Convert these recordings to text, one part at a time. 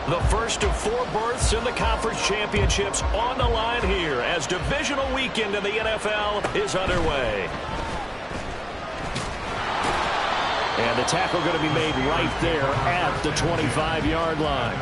The first of 4 berths in the conference championships on the line here as divisional weekend in the NFL is underway. And the tackle going to be made right there at the 25-yard line.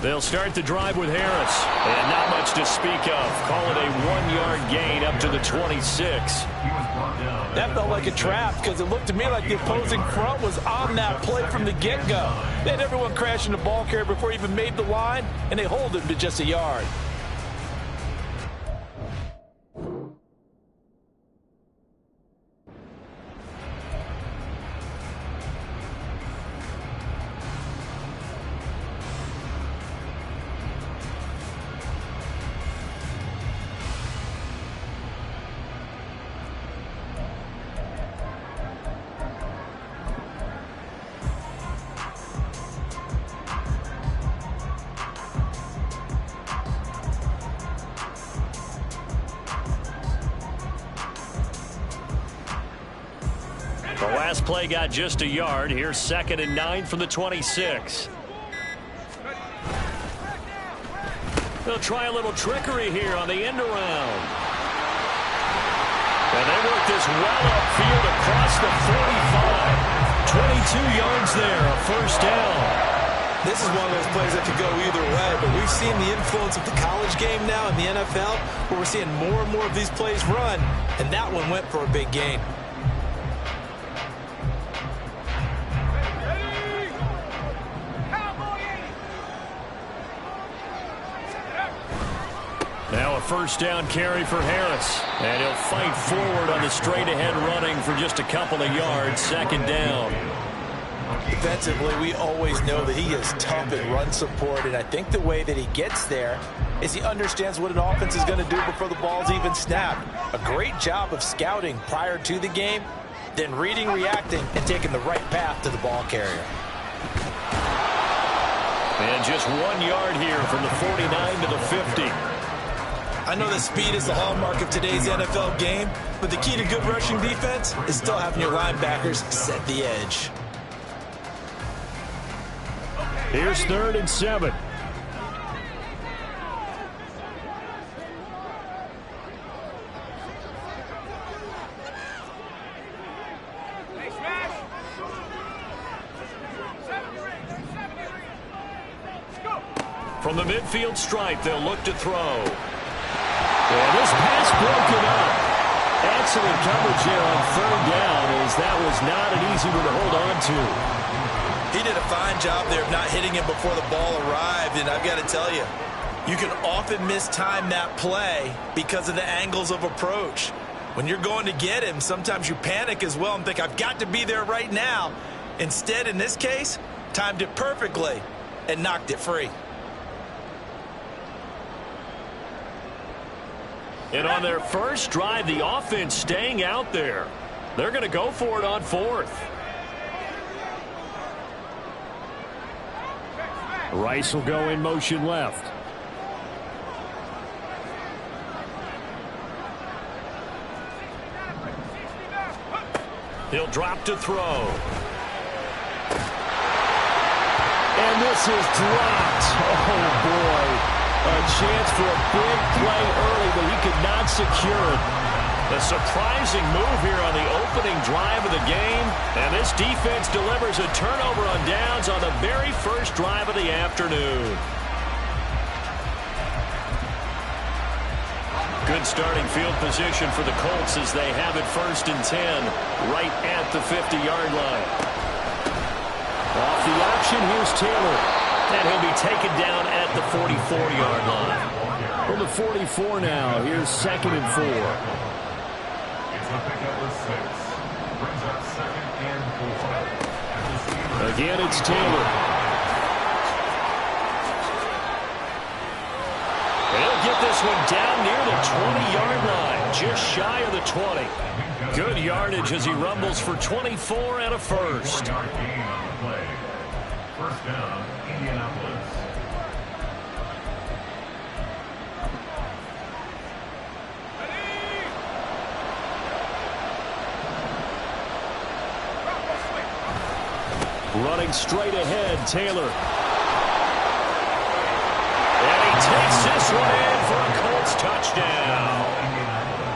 They'll start the drive with Harris. And not much to speak of. Call it a 1-yard gain up to the 26. That felt like a trap because it looked to me like the opposing front was on that play from the get-go. They had everyone crashing the ball carrier before he even made the line, and they hold him to just a yard. The last play got just a yard. Here's 2nd and 9 from the 26. They'll try a little trickery here on the end around. And they work this well upfield across the 45. 22 yards there, a first down. This is one of those plays that could go either way, but we've seen the influence of the college game now in the NFL, where we're seeing more and more of these plays run, and that one went for a big gain. Now a first down carry for Harris. And he'll fight forward on the straight-ahead running for just a couple of yards. 2nd down. Defensively, we always know that he is tough at run support, and I think the way that he gets there is he understands what an offense is going to do before the ball's even snapped. A great job of scouting prior to the game, then reading, reacting, and taking the right path to the ball carrier. And just 1 yard here from the 49 to the 50. I know that speed is the hallmark of today's NFL game, but the key to good rushing defense is still having your linebackers set the edge. Here's 3rd and 7. From the midfield stripe, they'll look to throw. And this pass broken up. Excellent coverage here on 3rd down, as that was not an easy one to hold on to. He did a fine job there of not hitting him before the ball arrived, and I've got to tell you, you can often mistime that play because of the angles of approach. When you're going to get him, sometimes you panic as well and think, I've got to be there right now. Instead, in this case, timed it perfectly and knocked it free. And on their first drive, the offense staying out there. They're going to go for it on 4th. Rice will go in motion left. He'll drop to throw. And this is dropped. Oh, boy. A chance for a big play early, but he could not secure it. A surprising move here on the opening drive of the game. And this defense delivers a turnover on downs on the very first drive of the afternoon. Good starting field position for the Colts as they have it 1st and 10 right at the 50-yard line. Off the option, here's Taylor. And he'll be taken down at the 44-yard line. From the 44 now, here's 2nd and 4. Again, it's Taylor. this one down near the 20-yard line, just shy of the 20. Good yardage as he rumbles for 24 and a first. First down, Indianapolis. Running straight ahead, Taylor. And he takes this one in for a Colts touchdown.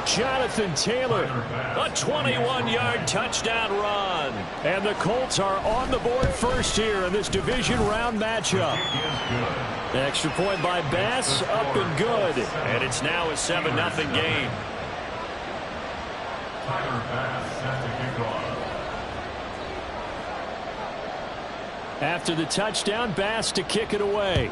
Jonathan Taylor, a 21-yard touchdown run. And the Colts are on the board first here in this division round matchup. Extra point by Bass, up and good. And it's now a 7-0 game. Tyler Bass set to kick off. After the touchdown, Bass to kick it away.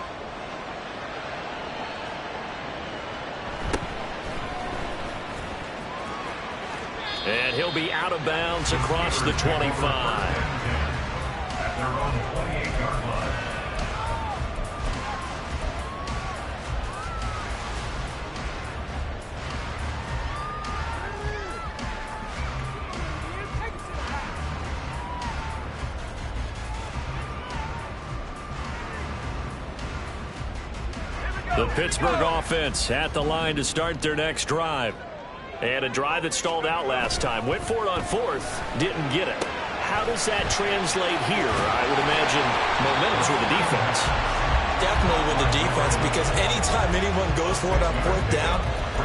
And he'll be out of bounds across the 25. At their own 28-yard line. The Pittsburgh offense at the line to start their next drive. And a drive that stalled out last time. Went for it on fourth. Didn't get it. How does that translate here? I would imagine momentum's with the defense. Definitely with the defense, because anytime anyone goes for it on fourth down,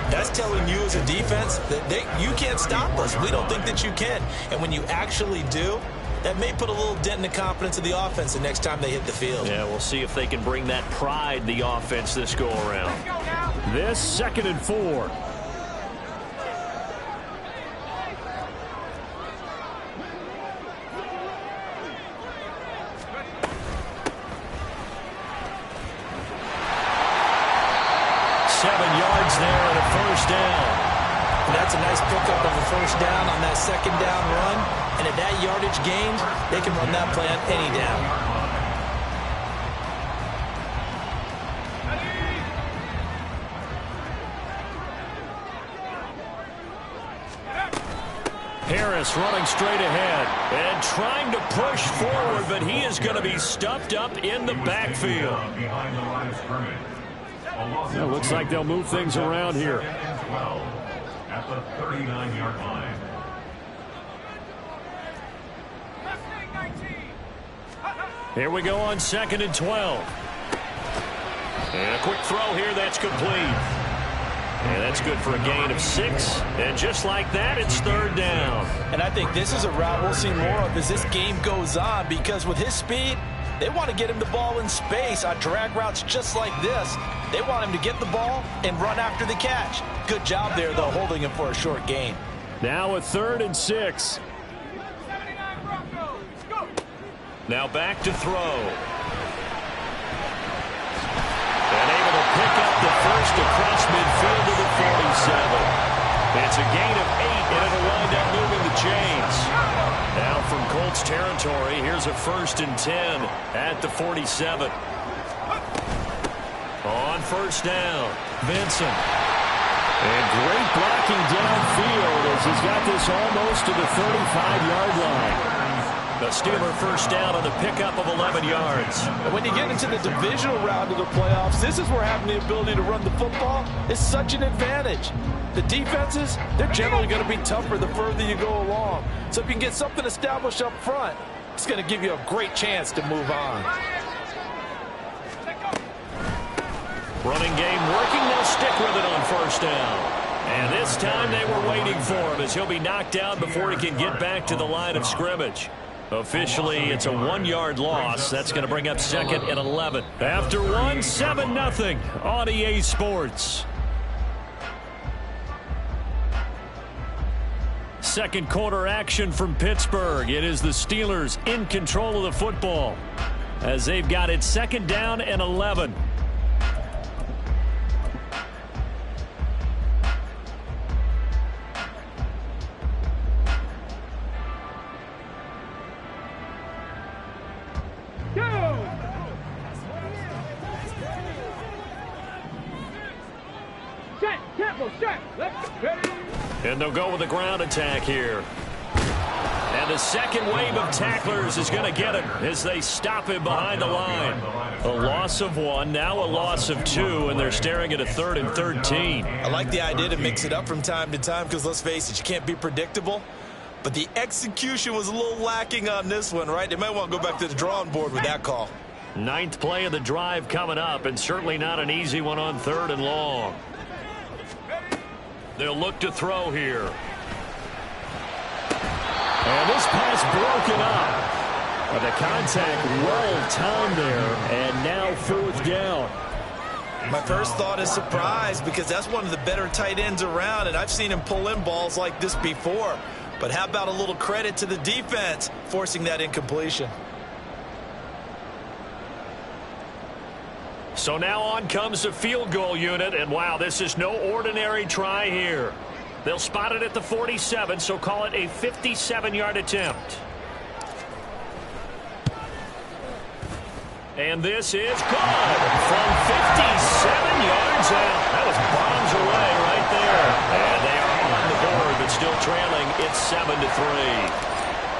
that's telling you as a defense that you can't stop us. We don't think that you can. And when you actually do, that may put a little dent in the confidence of the offense the next time they hit the field. Yeah, we'll see if they can bring that pride in the offense this go-around. This 2nd and 4. There and a first down. And that's a nice pickup of a first down on that second down run. And at that yardage gained, they can run that play on any down. Harris running straight ahead and trying to push forward, but he is going to be stuffed up in the backfield. Behind the line of scrimmage. It looks like they'll move things around here. At the 39-yard line. Here we go on 2nd and 12. And a quick throw here, that's complete. And that's good for a gain of 6. And just like that, it's 3rd down. And I think this is a route we'll see more of as this game goes on, because with his speed, they want to get him the ball in space on drag routes just like this. They want him to get the ball and run after the catch. Good job there, though, holding him for a short gain. Now a 3rd and 6. Now back to throw. And able to pick up the first across midfield to the 47. It's a gain of 8, and it'll wind up moving the chains. Now from Colts territory, here's a 1st and 10 at the 47. On first down, Vincent. And great blocking downfield as he's got this almost to the 35-yard line. The Steeler first down on the pickup of 11 yards. And when you get into the divisional round of the playoffs, this is where having the ability to run the football is such an advantage. The defenses, they're generally going to be tougher the further you go along. So if you can get something established up front, it's going to give you a great chance to move on. Running game working, they'll stick with it on first down. And this time they were waiting for him as he'll be knocked down before he can get back to the line of scrimmage. Officially, it's a 1-yard loss. That's going to bring up 2nd and 11. After 1, 7-0 on EA Sports. Second quarter action from Pittsburgh. It is the Steelers in control of the football as they've got it 2nd down and 11. And they'll go with the ground attack here. And the second wave of tacklers is going to get him as they stop him behind the line. A loss of 1, now a loss of 2, and they're staring at a 3rd and 13. I like the idea to mix it up from time to time because, let's face it, you can't be predictable. But the execution was a little lacking on this one, right? They might want to go back to the drawing board with that call. 9th play of the drive coming up, and certainly not an easy one on 3rd and long. They'll look to throw here. And this pass broken up. But the contact well timed there, and now 4th down. My first thought is surprise because that's one of the better tight ends around, and I've seen him pull in balls like this before. But how about a little credit to the defense forcing that incompletion? So now on comes the field goal unit, and wow, this is no ordinary try here. They'll spot it at the 47, so call it a 57-yard attempt. And this is good from 57 yards out. That was bombs away right there. And they are on the board, but still trailing. It's 7-3.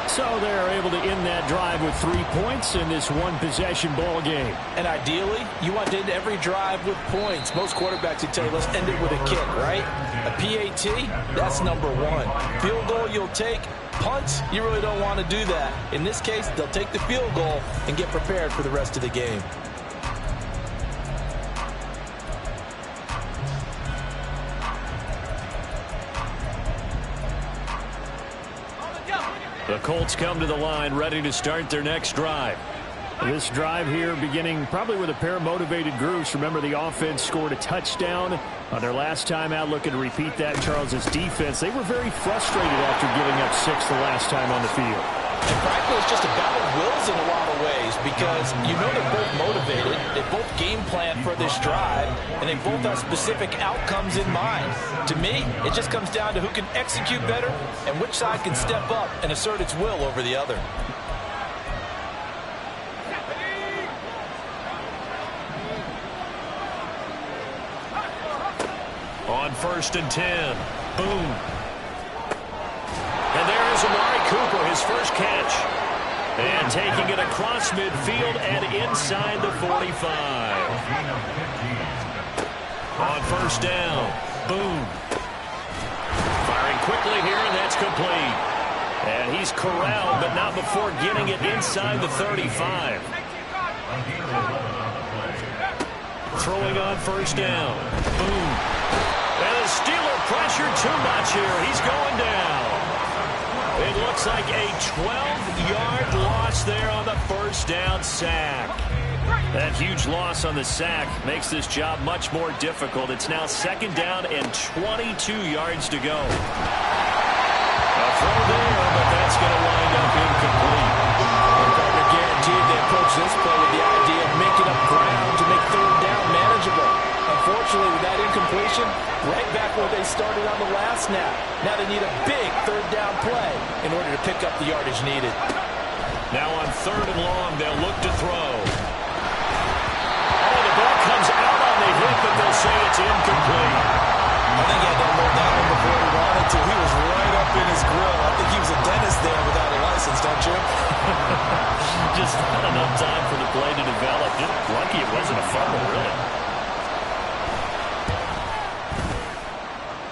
So they're able to end that drive with 3 points in this one-possession ball game. And ideally, you want to end every drive with points. Most quarterbacks would tell you, let's end it with a kick, right? A PAT, that's number 1. Field goal you'll take. Punts, you really don't want to do that. In this case, they'll take the field goal and get prepared for the rest of the game. The Colts come to the line ready to start their next drive. This drive here beginning probably with a pair of motivated groups. Remember, the offense scored a touchdown on their last time out. Looking to repeat that. Charles's defense, they were very frustrated after giving up 6 the last time on the field. And frankly, it's just a battle of wills in a lot of ways because you know they're both motivated. They both game plan for this drive, and they both have specific outcomes in mind. To me, it just comes down to who can execute better and which side can step up and assert its will over the other. On 1st and 10. Boom. And there is Amari Cooper, his first catch. And taking it across midfield and inside the 45. On 1st down. Boom. Firing quickly here, and that's complete. And he's corralled, but not before getting it inside the 35. Throwing on 1st down. Boom. And the Steeler pressured too much here. He's going down. It looks like a 12-yard loss there on the 1st down sack. That huge loss on the sack makes this job much more difficult. It's now 2nd down and 22 yards to go. A throw there, but that's going to wind up incomplete. And partner guaranteed they approach this play with the idea of making up ground to make 3rd down manageable. Unfortunately, with that incompletion, right back where they started on the last snap. Now they need a big 3rd down play in order to pick up the yardage needed. Now on 3rd and long, they'll look to throw. Oh, the ball comes out on the hip, but they'll say it's incomplete. I think he had to unload that one before he wanted to. He was right up in his grill. I think he was a dentist there without a license, don't you? Just not enough time for the play to develop. Just lucky it wasn't a fumble, really.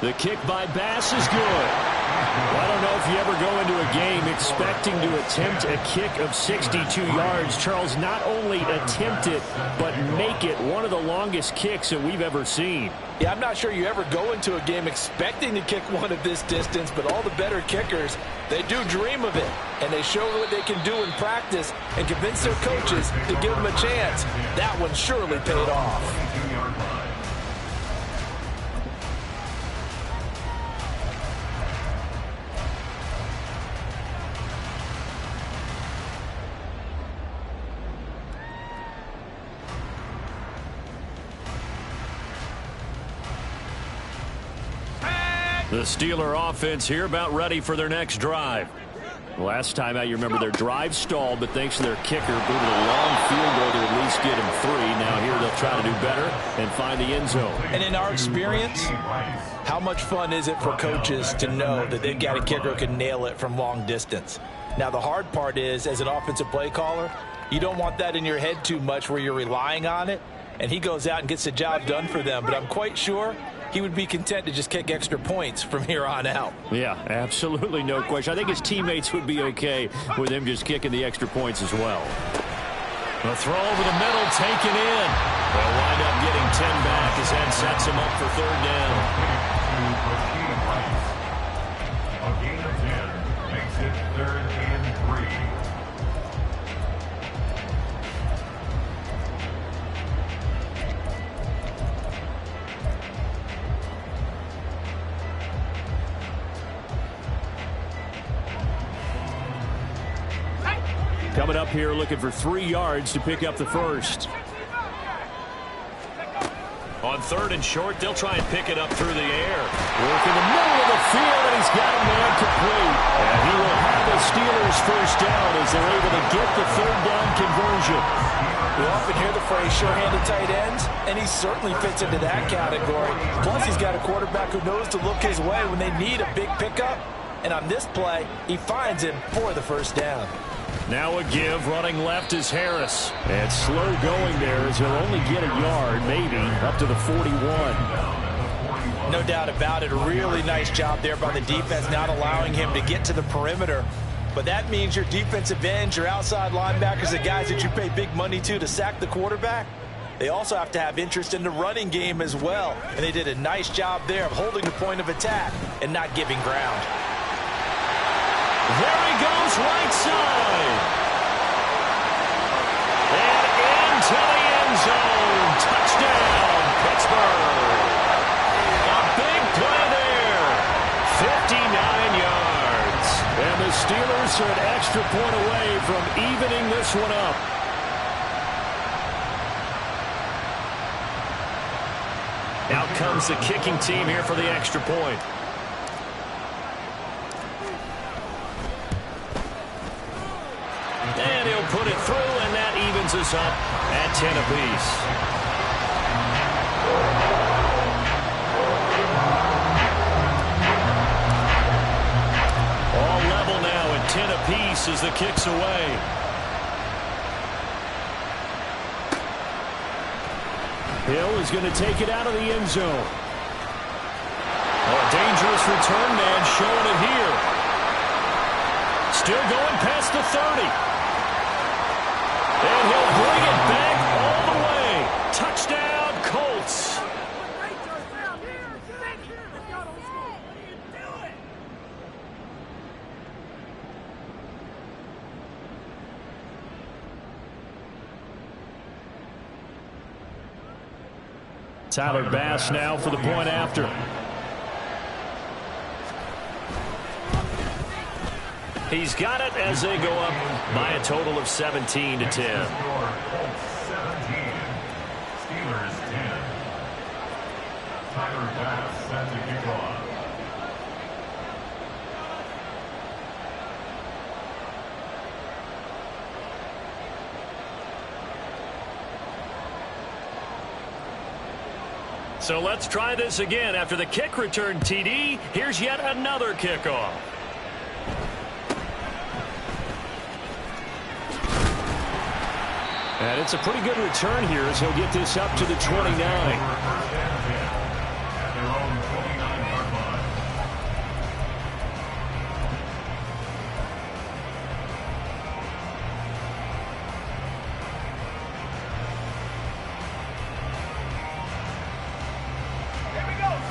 The kick by Bass is good. Well, I don't know if you ever go into a game expecting to attempt a kick of 62 yards. Charles, not only attempt it, but make it one of the longest kicks that we've ever seen. Yeah, I'm not sure you ever go into a game expecting to kick one of this distance, but all the better kickers, they do dream of it. And they show what they can do in practice and convince their coaches to give them a chance. That one surely paid off. The Steeler offense here about ready for their next drive. Last time out, you remember their drive stalled, but thanks to their kicker, booted a long field goal to at least get him 3. Now here they'll try to do better and find the end zone. And in our experience, how much fun is it for coaches to know that they've got a kicker who can nail it from long distance? Now the hard part is, as an offensive play caller, you don't want that in your head too much where you're relying on it, and he goes out and gets the job done for them. But I'm quite sure he would be content to just kick extra points from here on out. Yeah, absolutely no question. I think his teammates would be okay with him just kicking the extra points as well. The throw over the middle, taken in. They'll wind up getting 10 back as that sets him up for 3rd down. A gain of 10 makes it 3rd and 3. Coming up here looking for 3 yards to pick up the first. On 3rd and short, they'll try and pick it up through the air. Work in the middle of the field, and he's got a man complete. And he will have the Steelers first down as they're able to get the 3rd down conversion. We often hear the phrase sure-handed tight ends, and he certainly fits into that category. Plus, he's got a quarterback who knows to look his way when they need a big pickup. And on this play, he finds him for the first down. Now a give, running left is Harris. And slow going there as he'll only get a yard, maybe, up to the 41. No doubt about it. A really nice job there by the defense, not allowing him to get to the perimeter. But that means your defensive ends, your outside linebackers, the guys that you pay big money to sack the quarterback, they also have to have interest in the running game as well. And they did a nice job there of holding the point of attack and not giving ground. There he goes, right side. And into the end zone. Touchdown, Pittsburgh. A big play there. 59 yards. And the Steelers are an extra point away from evening this one up. Out comes the kicking team here for the extra point. And he'll put it through, and that evens us up at 10 apiece. All level now at 10 apiece as the kick's away. Hill is going to take it out of the end zone. Oh, a dangerous return man showing it here. Still going past the 30. And he'll bring it back all the way. Touchdown, Colts. Tyler Bass now for the point after. He's got it as they go up by a total of 17 to 10. Steelers 10. Tyler Bass set to kick off. So let's try this again. After the kick return TD, here's yet another kickoff. And it's a pretty good return here as he'll get this up to the 29.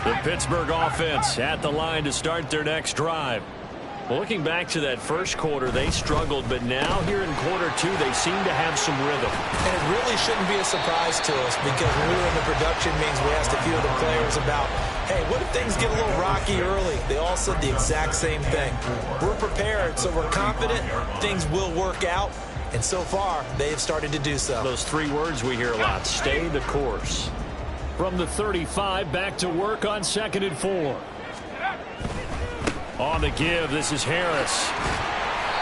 The Pittsburgh offense at the line to start their next drive. Well, looking back to that first quarter, they struggled, but now here in quarter 2, they seem to have some rhythm. And it really shouldn't be a surprise to us, because when we were in the production meetings, we asked a few of the players about, hey, what if things get a little rocky early? They all said the exact same thing. We're prepared, so we're confident things will work out. And so far, they have started to do so. Those 3 words we hear a lot: stay the course. From the 35, back to work on 2nd and 4. On the give, this is Harris.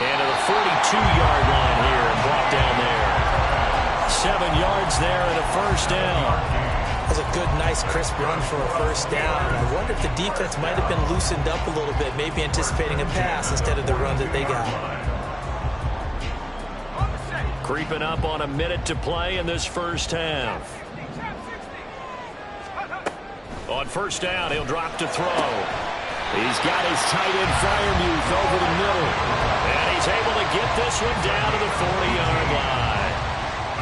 And to the 42-yard line here and brought down there. 7 yards there and a first down. That was a good, nice, crisp run for a first down. I wonder if the defense might have been loosened up a little bit, maybe anticipating a pass instead of the run that they got. Creeping up on a minute to play in this first half. On first down, he'll drop to throw. He's got his tight end Freiermuth over the middle. And he's able to get this one down to the 40-yard line.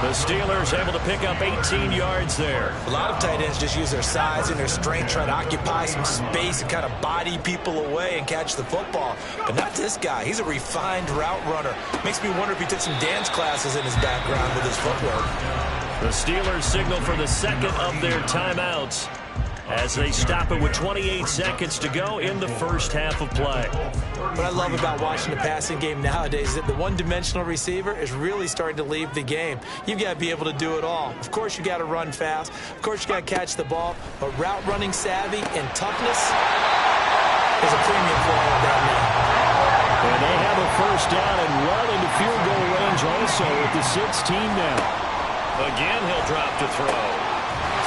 The Steelers able to pick up 18 yards there. A lot of tight ends just use their size and their strength, try to occupy some space and kind of body people away and catch the football. But not this guy. He's a refined route runner. Makes me wonder if he took some dance classes in his background with his footwork. The Steelers signal for the second of their timeouts as they stop it with 28 seconds to go in the first half of play. What I love about watching the passing game nowadays is that the one-dimensional receiver is really starting to leave the game. You've got to be able to do it all. Of course, you got to run fast. Of course, you got to catch the ball. But route running savvy and toughness is a premium for all of that now. And they have a first down and well into field goal range also at the 16 now. Again, he'll drop to throw.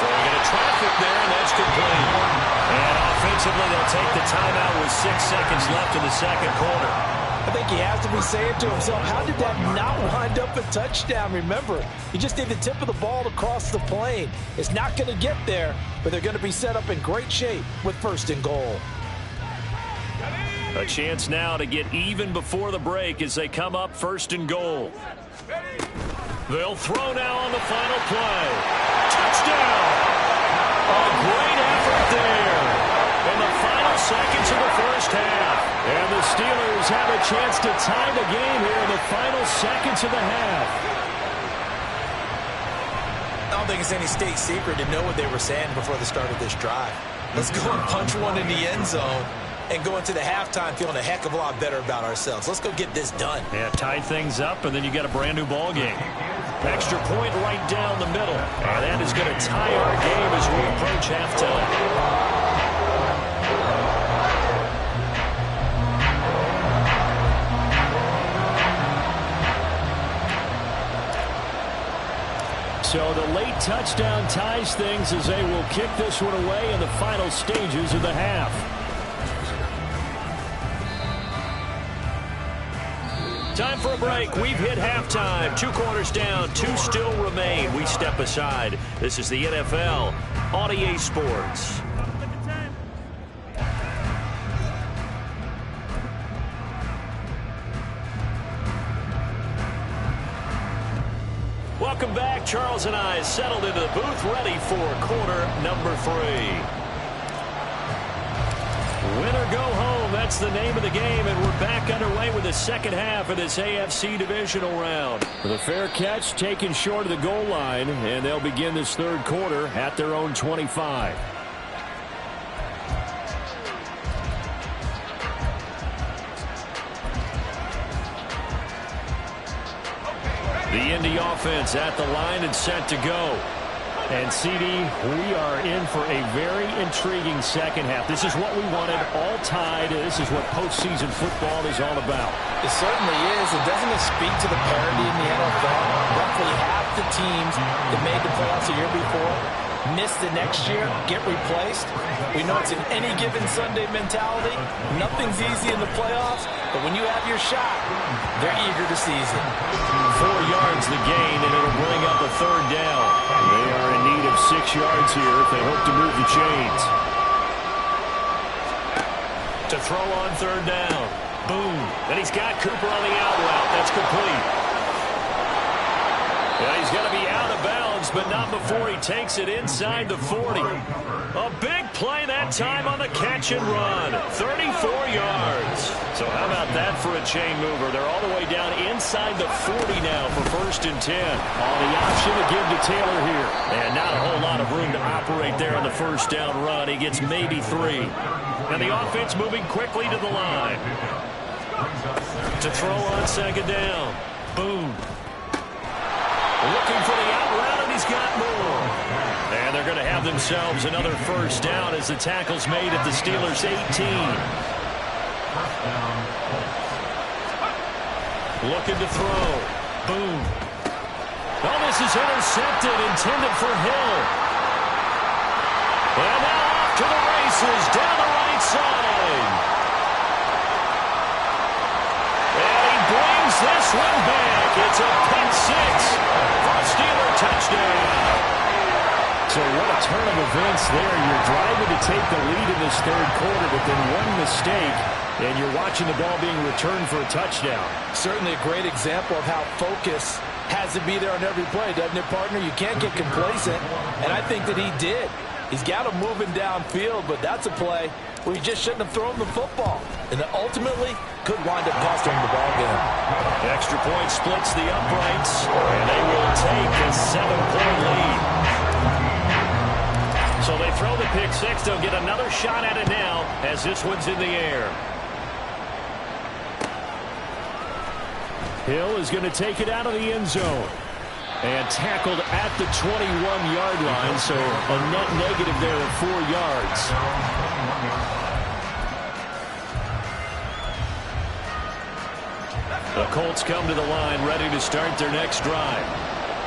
Throwing into traffic there, and that's complete. And offensively, they'll take the timeout with 6 seconds left in the second quarter. I think he has to be saying to himself, how did that not wind up a touchdown? Remember, you just need the tip of the ball to cross the plane. It's not going to get there, but they're going to be set up in great shape with first and goal. A chance now to get even before the break as they come up first and goal. They'll throw now on the final play. Touchdown! A great effort there in the final seconds of the first half. And the Steelers have a chance to tie the game here in the final seconds of the half. I don't think it's any state secret to know what they were saying before the start of this drive. Let's go and punch one in the end zone and go into the halftime feeling a heck of a lot better about ourselves. Let's go get this done. Yeah, tie things up, and then you got a brand new ball game. Extra point right down the middle. And that is going to tie our game as we approach halftime. So the late touchdown ties things as they will kick this one away in the final stages of the half. Time for a break. We've hit halftime. 2 quarters down. 2 still remain. We step aside. This is the NFL on EA Sports. Welcome back. Charles and I settled into the booth, ready for quarter number 3. Win or go home, that's the name of the game, and we're back underway with the second half of this AFC divisional round. The fair catch taken short of the goal line, and they'll begin this third quarter at their own 25. The Indy offense at the line and set to go. And, CD, we are in for a very intriguing second half. This is what we wanted, all tied. This is what postseason football is all about. It certainly is. And doesn't it speak to the parity in the NFL? Roughly half the teams that made the playoffs the year before miss the next year, get replaced. We know it's an any given Sunday mentality. Nothing's easy in the playoffs, but when you have your shot, they're eager to seize it. 4 yards the gain, and it'll bring up a third down. They are in need of 6 yards here if they hope to move the chains. To throw on third down. Boom. And he's got Cooper on the out route. That's complete. Yeah, he's got to be out of bounds, but not before he takes it inside the 40. A big play that time on the catch and run. 34 yards. So how about that for a chain mover? They're all the way down inside the 40 now for first and 10. On the option to give to Taylor here. And not a whole lot of room to operate there on the first down run. He gets maybe 3. And the offense moving quickly to the line. To throw on second down. Boom. Looking for the out route, and he's got more. And they're going to have themselves another first down as the tackle's made at the Steelers' 18. Looking to throw. Boom. Oh, this is intercepted, intended for Hill. And now off to the races, down the right side. And he brings this one back. It's a pick six for a Steeler touchdown. So what a turn of events there. You're driving to take the lead in this third quarter, but then one mistake, and you're watching the ball being returned for a touchdown. Certainly a great example of how focus has to be there on every play, doesn't it, partner? You can't get complacent, and I think that he did. He's got him moving downfield, but that's a play where he just shouldn't have thrown the football, and ultimately could wind up costing him the ball game. Extra point splits the uprights, and they will take a 7-point lead. So they throw the pick six. They'll get another shot at it now as this one's in the air. Hill is going to take it out of the end zone. And tackled at the 21-yard line, so a net negative there of 4 yards. The Colts come to the line ready to start their next drive.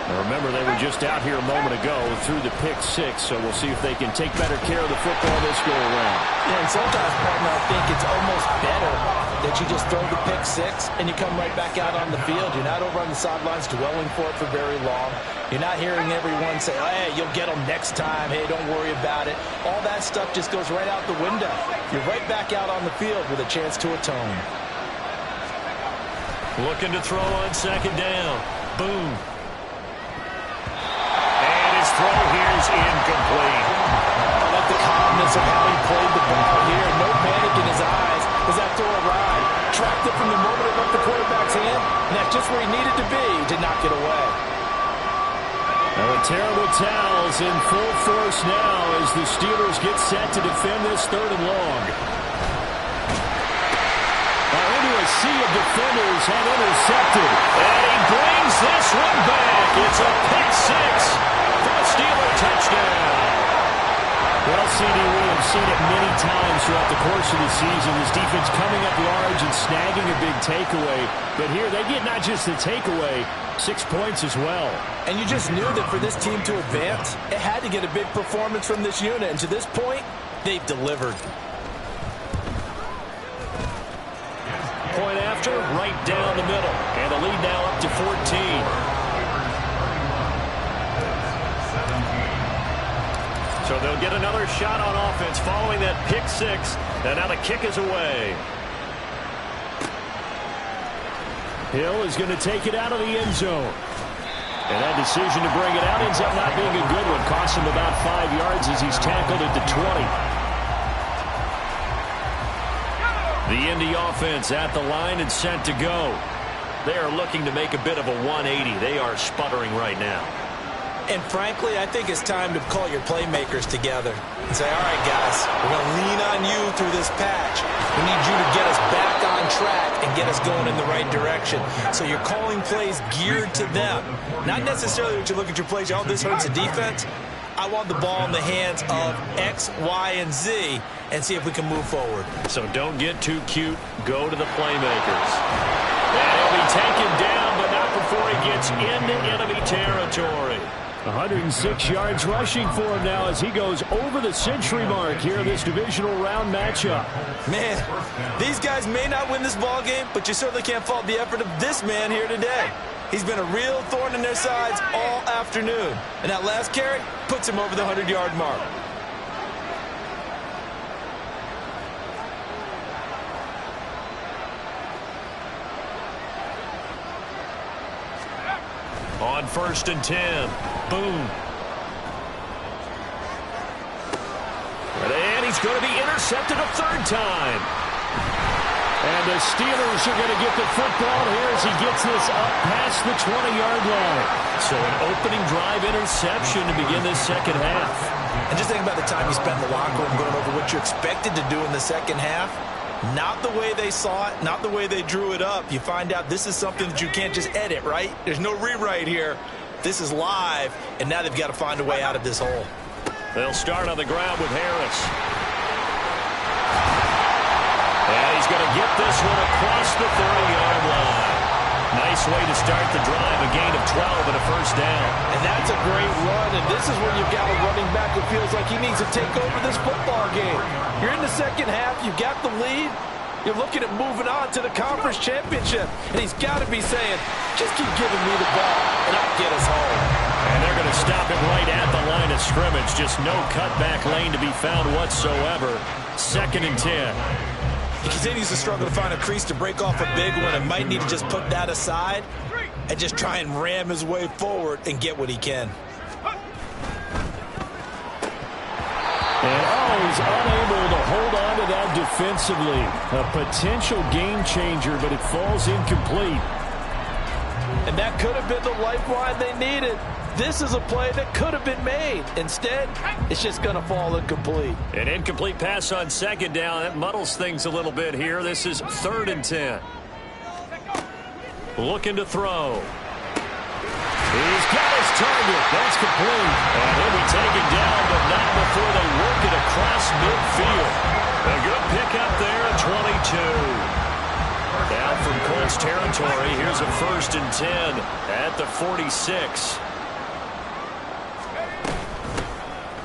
Now remember, they were just out here a moment ago through the pick six, so we'll see if they can take better care of the football this go around. Yeah, and sometimes, partner, I think it's almost better that you just throw the pick six and you come right back out on the field. You're not over on the sidelines dwelling for it for very long. You're not hearing everyone say, hey, you'll get them next time. Hey, don't worry about it. All that stuff just goes right out the window. You're right back out on the field with a chance to atone. Looking to throw on second down. Boom. Throw here is incomplete. I like the calmness of how he played the ball here. No panic in his eyes as that throw arrived. Tracked it from the moment it left the quarterback's hand, and that's just where he needed to be. He did not get away. Now the terrible towels in full force now as the Steelers get set to defend this third and long. Now into a sea of defenders and intercepted. And he brings this one back. It's a pick six. Steeler touchdown. Well, CD, we have seen it many times throughout the course of the season. This defense coming up large and snagging a big takeaway. But here they get not just the takeaway, 6 points as well. And you just knew that for this team to advance, it had to get a big performance from this unit. And to this point, they've delivered. Point after, right down the middle. And the lead now up to 14. So they'll get another shot on offense following that pick six. And now the kick is away. Hill is going to take it out of the end zone. And that decision to bring it out ends up not being a good one. Costs him about 5 yards as he's tackled at the 20. The Indy offense at the line and set to go. They are looking to make a bit of a 180. They are sputtering right now. And frankly, I think it's time to call your playmakers together and say, all right, guys, we're going to lean on you through this patch. We need you to get us back on track and get us going in the right direction. So you're calling plays geared to them. Not necessarily that you look at your plays, oh, this hurts the defense. I want the ball in the hands of X, Y, and Z and see if we can move forward. So don't get too cute. Go to the playmakers. And he'll be taken down, but not before he gets into enemy territory. 106 yards rushing for him now as he goes over the century mark here in this divisional round matchup. Man, these guys may not win this ball game, but you certainly can't fault the effort of this man here today. He's been a real thorn in their sides all afternoon. And that last carry puts him over the 100-yard mark. On 1st and 10. Boom. And he's going to be intercepted a third time. And the Steelers are going to get the football here as he gets this up past the 20-yard line. So an opening drive interception to begin this second half. And just think about the time you spent in the locker room going over what you expected to do in the second half. Not the way they saw it, not the way they drew it up. You find out this is something that you can't just edit, right? There's no rewrite here. This is live, and now they've got to find a way out of this hole. They'll start on the ground with Harris. And he's going to get this one across the 30-yard line. Nice way to start the drive, a gain of 12 and a first down. And that's a great run, and this is when you've got a running back who feels like he needs to take over this football game. You're in the second half, you got the lead, you're looking at moving on to the conference championship, and he's got to be saying, just keep giving me the ball, and I'll get us home. And they're going to stop him right at the line of scrimmage. Just no cutback lane to be found whatsoever. 2nd and 10. He continues to struggle to find a crease to break off a big one and might need to just put that aside and just try and ram his way forward and get what he can. And he's unable to hold on to that defensively. A potential game changer, but it falls incomplete. And that could have been the lifeline they needed. This is a play that could have been made. Instead, it's just going to fall incomplete. An incomplete pass on 2nd down. That muddles things a little bit here. This is 3rd and 10. Looking to throw. He's got his target. That's complete. And he'll be taken down, but not before they work it across midfield. A good pickup there at 22. Down from Colts territory. Here's a 1st and 10 at the 46.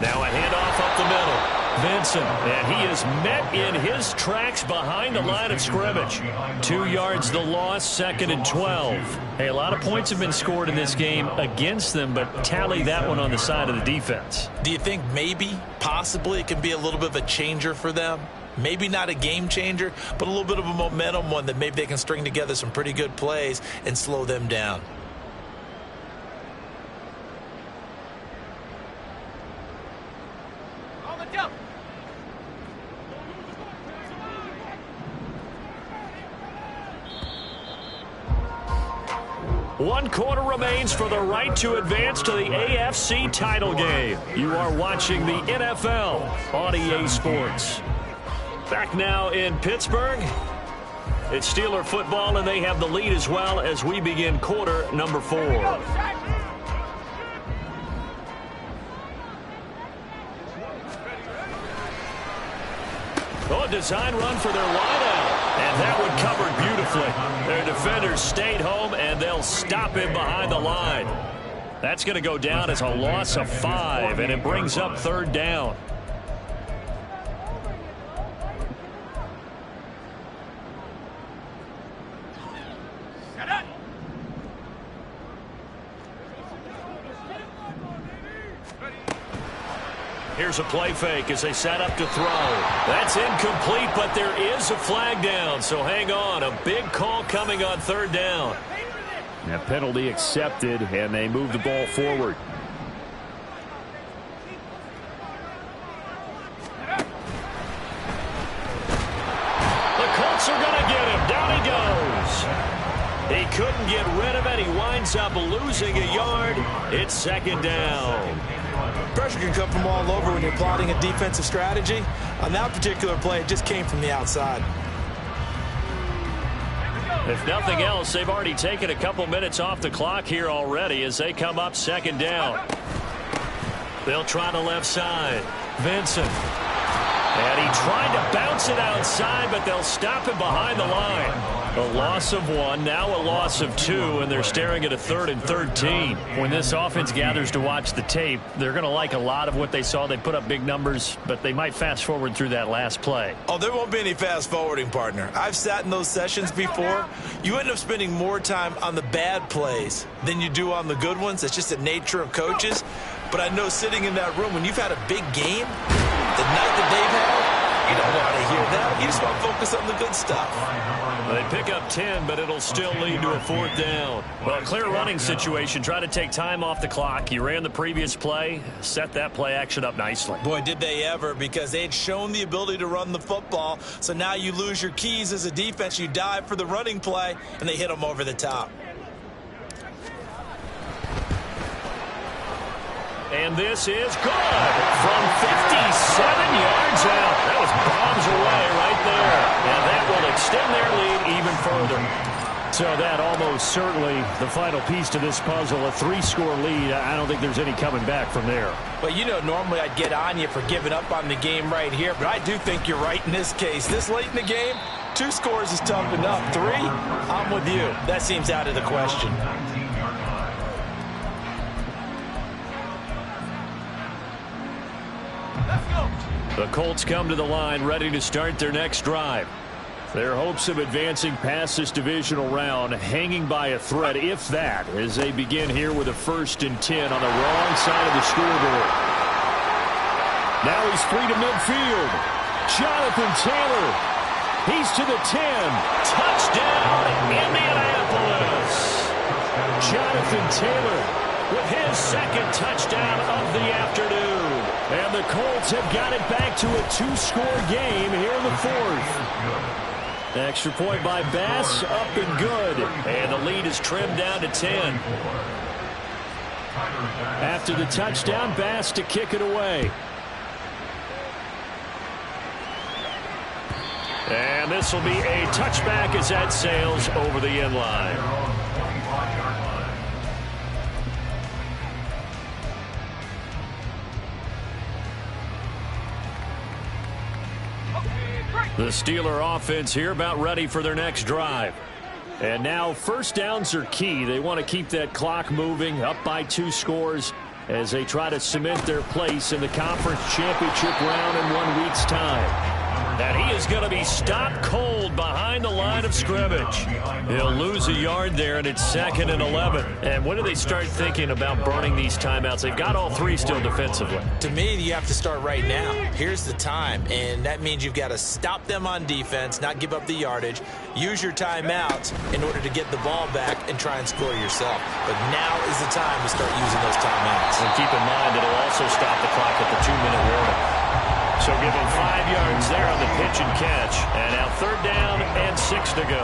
Now a handoff up the middle. Vincent, and he is met in his tracks behind the line of scrimmage. 2 yards the loss, 2nd and 12. Hey, a lot of points have been scored in this game against them, but tally that one on the side of the defense. Do you think maybe, possibly, it can be a little bit of a changer for them? Maybe not a game changer, but a little bit of a momentum one that maybe they can string together some pretty good plays and slow them down. One quarter remains for the right to advance to the AFC title game. You are watching the NFL on EA Sports. Back now in Pittsburgh. It's Steeler football, and they have the lead as well as we begin quarter number 4. Oh, a design run for their wideout. And that one covered beautifully. Their defenders stayed home, and they'll stop him behind the line. That's going to go down as a loss of 5, and it brings up 3rd down. Here's a play fake as they set up to throw. That's incomplete, but there is a flag down, so hang on. A big call coming on 3rd down. That penalty accepted, and they move the ball forward. The Colts are going to get him. Down he goes. He couldn't get rid of it. He winds up losing a yard. It's 2nd down. Pressure can come from all over when you're plotting a defensive strategy. On that particular play, it just came from the outside. If nothing else, they've already taken a couple minutes off the clock here already as they come up 2nd down. They'll try the left side. Vincent. And he tried to bounce it outside, but they'll stop him behind the line. A loss of 1, now a loss of 2, and they're staring at a 3rd and 13. When this offense gathers to watch the tape, they're going to like a lot of what they saw. They put up big numbers, but they might fast forward through that last play. Oh, there won't be any fast forwarding, partner. I've sat in those sessions before. You end up spending more time on the bad plays than you do on the good ones. It's just the nature of coaches. But I know sitting in that room, when you've had a big game, the night that they've had, you don't want to hear that. You just want to focus on the good stuff. They pick up 10, but it'll still lead to a 4th down. Well, clear running situation. Try to take time off the clock. You ran the previous play, set that play action up nicely. Boy, did they ever, because they had shown the ability to run the football. So now you lose your keys as a defense. You dive for the running play, and they hit them over the top. And this is good from 57 yards out. That was bombs away right there. And that will extend their lead even further. So that almost certainly the final piece to this puzzle, a 3-score lead. I don't think there's any coming back from there. Well, you know, normally I'd get on you for giving up on the game right here, but I do think you're right in this case. This late in the game, 2 scores is tough enough. 3, I'm with you. That seems out of the question. The Colts come to the line ready to start their next drive. Their hopes of advancing past this divisional round hanging by a thread, if that, as they begin here with a 1st and 10 on the wrong side of the scoreboard. Now he's free to midfield. Jonathan Taylor. He's to the 10. Touchdown, Indianapolis. Jonathan Taylor with his 2nd touchdown of the afternoon. And the Colts have got it back to a 2-score game here in the 4th. Extra point by Bass, up and good. And the lead is trimmed down to 10. After the touchdown, Bass to kick it away. And this will be a touchback as that sails over the end line. The Steeler offense here about ready for their next drive. And now 1st downs are key. They want to keep that clock moving, up by 2 scores as they try to cement their place in the conference championship round in 1 week's time. And he is going to be stopped cold behind the line of scrimmage. He'll lose a yard there, and it's 2nd and 11. And when do they start thinking about burning these timeouts? They've got all 3 still defensively. To me, you have to start right now. Here's the time, and that means you've got to stop them on defense, not give up the yardage, use your timeouts in order to get the ball back and try and score yourself. But now is the time to start using those timeouts. And keep in mind, it'll also stop the clock at the 2-minute warning. So give him 5 yards there on the pitch and catch. And now 3rd down and 6 to go.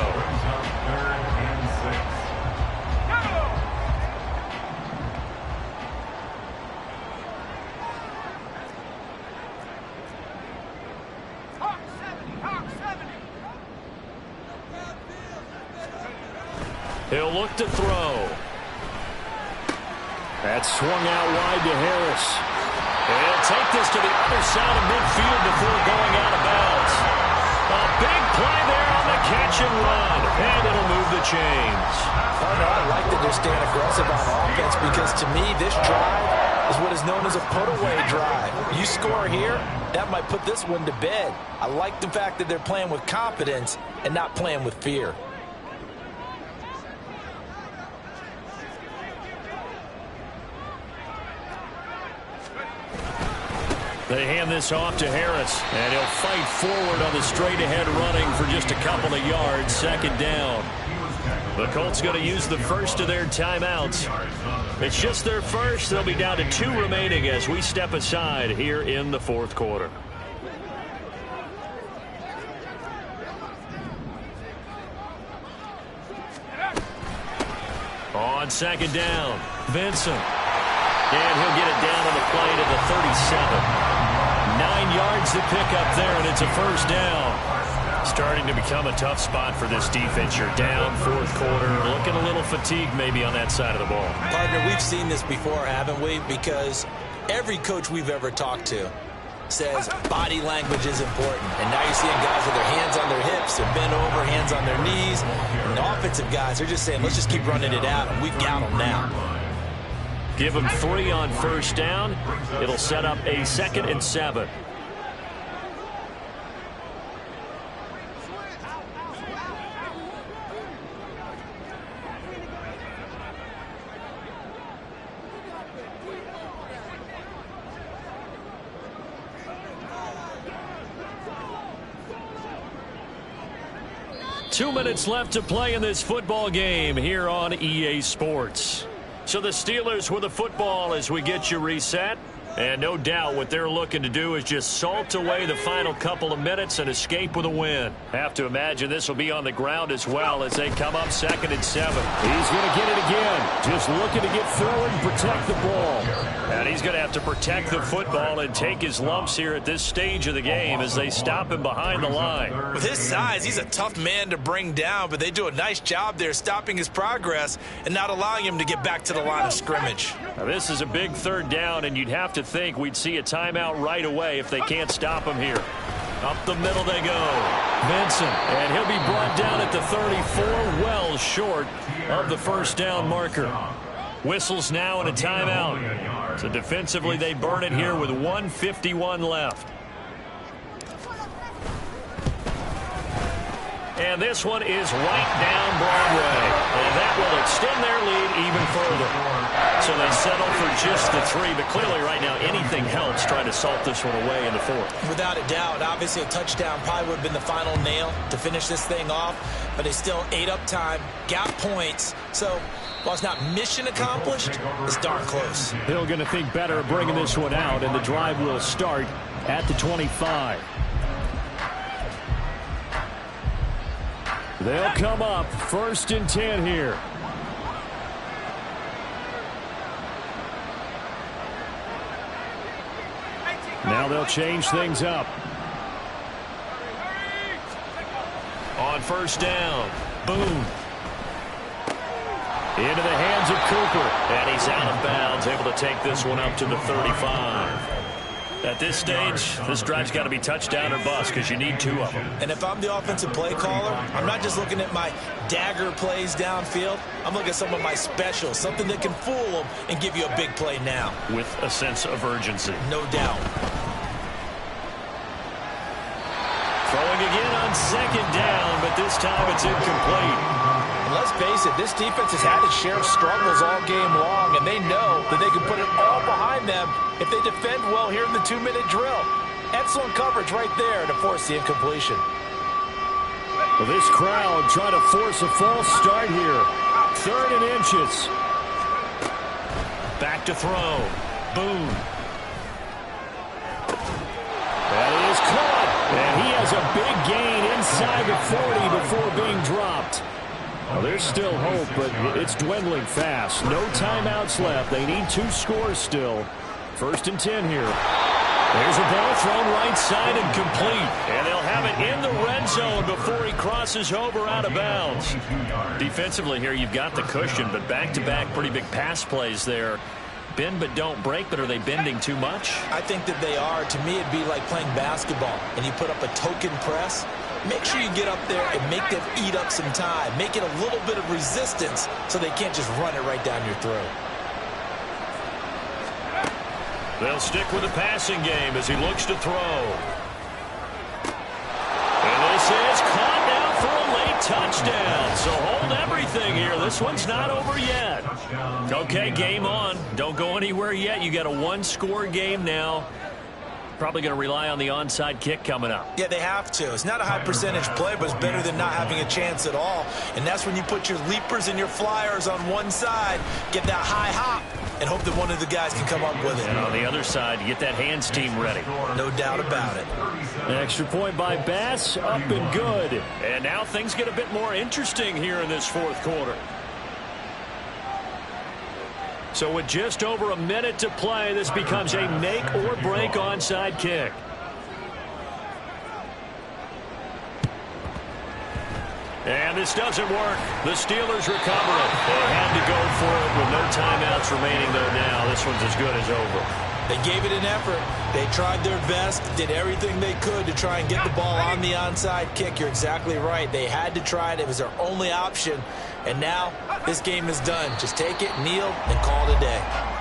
He'll look to throw. That's swung out wide to Harris. He'll take this to the other side of midfield before going out of bounds. A big play there on the catch and run. And it'll move the chains. Oh, no, I like that they're staying aggressive on offense because to me this drive is what is known as a put-away drive. You score here, that might put this one to bed. I like the fact that they're playing with confidence and not playing with fear. They hand this off to Harris, and he'll fight forward on the straight-ahead running for just a couple of yards. 2nd down. The Colts going to use the 1st of their timeouts. It's just their 1st. They'll be down to 2 remaining as we step aside here in the 4th quarter. On 2nd down, Vincent. And he'll get it down on the play to the 37. 9 yards to pick up there, and it's a 1st down. Starting to become a tough spot for this defense. You're down 4th quarter, looking a little fatigued maybe on that side of the ball. Partner, we've seen this before, haven't we? Because every coach we've ever talked to says body language is important. And now you're seeing guys with their hands on their hips, they're bent over, hands on their knees. And the offensive guys, they're just saying, let's just keep running it out, and we've got them now. Give them 3 on 1st down. It'll set up a 2nd and 7. Two minutes left to play in this football game here on EA Sports. So the Steelers with the football as we get you reset. And no doubt what they're looking to do is just salt away the final couple of minutes and escape with a win. Have to imagine this will be on the ground as well as they come up 2nd and 7. He's going to get it again. Just looking to get forward and protect the ball. And he's going to have to protect the football and take his lumps here at this stage of the game as they stop him behind the line. With his size, he's a tough man to bring down, but they do a nice job there stopping his progress and not allowing him to get back to the line of scrimmage. Now, this is a big 3rd down, and you'd have to think we'd see a timeout right away if they can't stop him here. Up the middle they go. Vincent, and he'll be brought down at the 34, well short of the first down marker. Whistles now and a timeout. So defensively they burn it here with 1:51 left. And this one is right down Broadway. And that will extend their lead even further. So they settle for just the 3. But clearly right now anything helps trying to salt this one away in the 4th. Without a doubt. Obviously a touchdown probably would have been the final nail to finish this thing off. But they still ate up time, got points. So while it's not mission accomplished, it's darn close. Hill going to think better of bringing this one out. And the drive will start at the 25. They'll come up 1st and 10 here. Now they'll change things up. On 1st down, Boone. Into the hands of Cooper. And he's out of bounds, able to take this one up to the 35. At this stage, this drive's got to be touchdown or bust because you need 2 of them. And if I'm the offensive play caller, I'm not just looking at my dagger plays downfield. I'm looking at some of my specials, something that can fool them and give you a big play now. With a sense of urgency. No doubt. Throwing again on 2nd down, but this time it's incomplete. And let's face it, this defense has had its share of struggles all game long, and they know that they can put it all behind them if they defend well here in the 2-minute drill. Excellent coverage right there to force the incompletion. Well, this crowd trying to force a false start here. 3rd and inches. Back to throw. Boone. That is caught. And he has a big gain inside the 40 before being dropped. Well, there's still hope, but it's dwindling fast. No timeouts left. They need 2 scores still. 1st and 10 here. There's a ball thrown right side and complete. And they'll have it in the red zone before he crosses over out of bounds. Defensively here, you've got the cushion, but back-to-back pretty big pass plays there. Bend but don't break, but are they bending too much? I think that they are. To me, it'd be like playing basketball, and you put up a token press. Make sure you get up there and make them eat up some time. Make it a little bit of resistance so they can't just run it right down your throat. They'll stick with the passing game as he looks to throw. And this is caught now for a late touchdown. So hold everything here. This one's not over yet. Okay, game on. Don't go anywhere yet. You got a 1-score game now. Probably going to rely on the onside kick coming up. Yeah, they have to. It's not a high percentage play, but it's better than not having a chance at all. And that's when you put your leapers and your flyers on one side, get that high hop, and hope that one of the guys can come up with it. And on the other side, you get that hands team ready. No doubt about it. An extra point by Bass, up and good. And now things get a bit more interesting here in this 4th quarter. So with just over a minute to play, this becomes a make-or-break onside kick. And this doesn't work. The Steelers recover it. They had to go for it with no timeouts remaining, though now. This one's as good as over. They gave it an effort. They tried their best, did everything they could to try and get the ball on the onside kick. You're exactly right. They had to try it. It was their only option. And now this game is done. Just take it, kneel, and call it a day.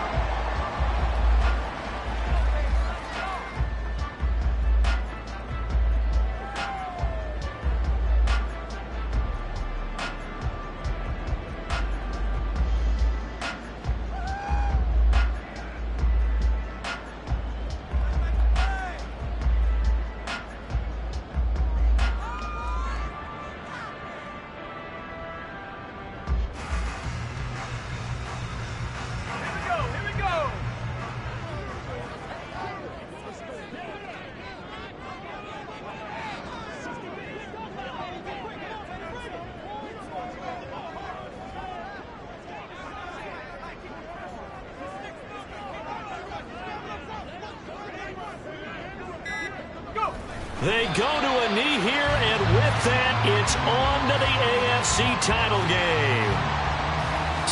They go to a knee here, and with that, it's on to the AFC title game.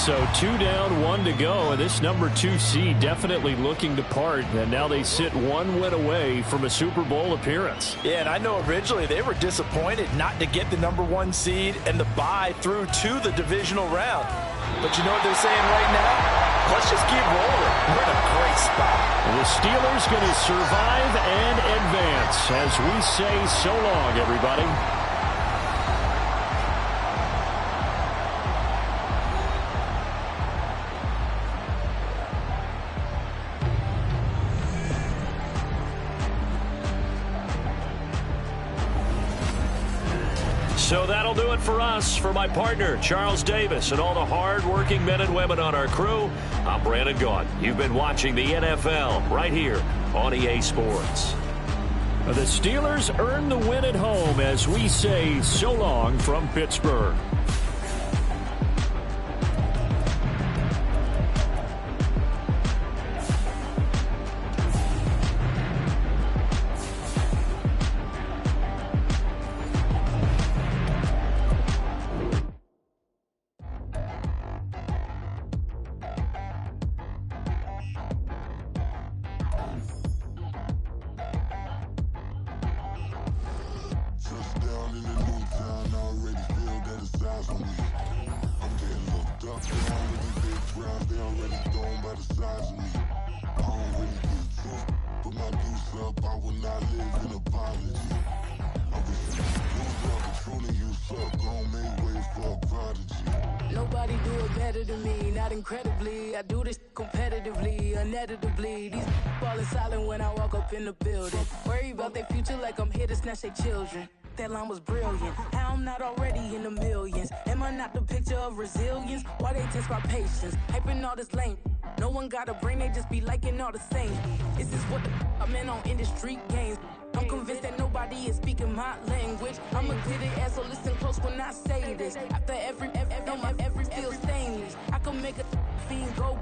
So 2 down, 1 to go, and this number 2 seed definitely looking to part, and now they sit 1 win away from a Super Bowl appearance. Yeah, and I know originally they were disappointed not to get the number 1 seed and the bye through to the divisional round. But you know what they're saying right now? Let's just keep rolling. We're in a great spot. The Steelers going to survive and advance as we say so long, everybody. So that'll do it for us. For my partner, Charles Davis, and all the hard-working men and women on our crew, I'm Brandon Gaudin. You've been watching the NFL right here on EA Sports. The Steelers earn the win at home as we say so long from Pittsburgh. Nobody do it better than me, not incredibly. I do this competitively, uneditably. These falling silent when I walk up in the building. Worry about their future like I'm here to snatch their children. That line was brilliant. How I'm not already in the millions. Am I not the picture of resilience? Why they test my patience? Hyping all this lame. No one got a brain, they just be liking all the same. This is what the I'm in on industry games. I'm convinced that nobody is speaking my language. I'ma get it as so listen close when I say this. After every feel stainless. I can make a fiend go.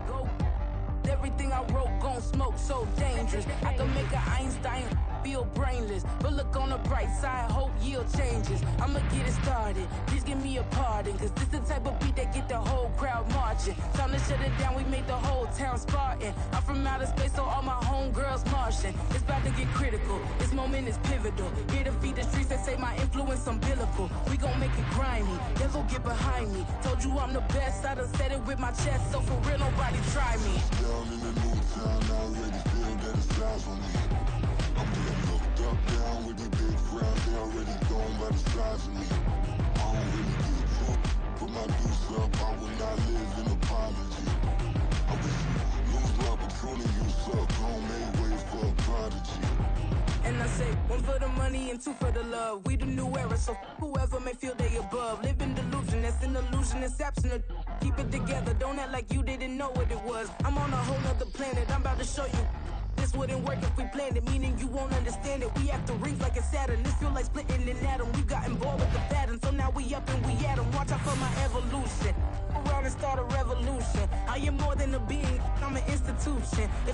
Everything I wrote gon' smoke so dangerous. I can make an Einstein feel brainless. But look on the bright side, hope yield changes. I'ma get it started, please give me a pardon. Cause this the type of beat that get the whole crowd marching. Time to shut it down, we made the whole town Spartan. I'm from outer space, so all my homegirls Martian. It's about to get critical, this moment is pivotal. Here to feed the streets that say my influence umbilical. We gon' make it grimy, never get behind me. Told you I'm the best, I done said it with my chest. So for real, nobody try me. Down in the new town, I already feel that it's eyes on me. I'm getting looked up, down with the big crowd. They already gone by the size of me. I don't really get drunk, put my deuce up. I will not live in apology. I wish you lose love, but truly you suck. Gon' make way for a prodigy. And I say, 1 for the money and 2 for the love. We the new era, so whoever may feel they above. Live in delusion, that's an illusion, it's absent. Keep it together, don't act like you didn't know what it was. I'm on a whole nother planet, I'm about to show you. This wouldn't work if we planned it, meaning you won't understand it. We have to rings like a Saturn, this feel like splitting an atom. We got involved with the pattern, so now we up and we at 'em. Watch out for my evolution, around and start a revolution. I am more than a being, I'm an institution.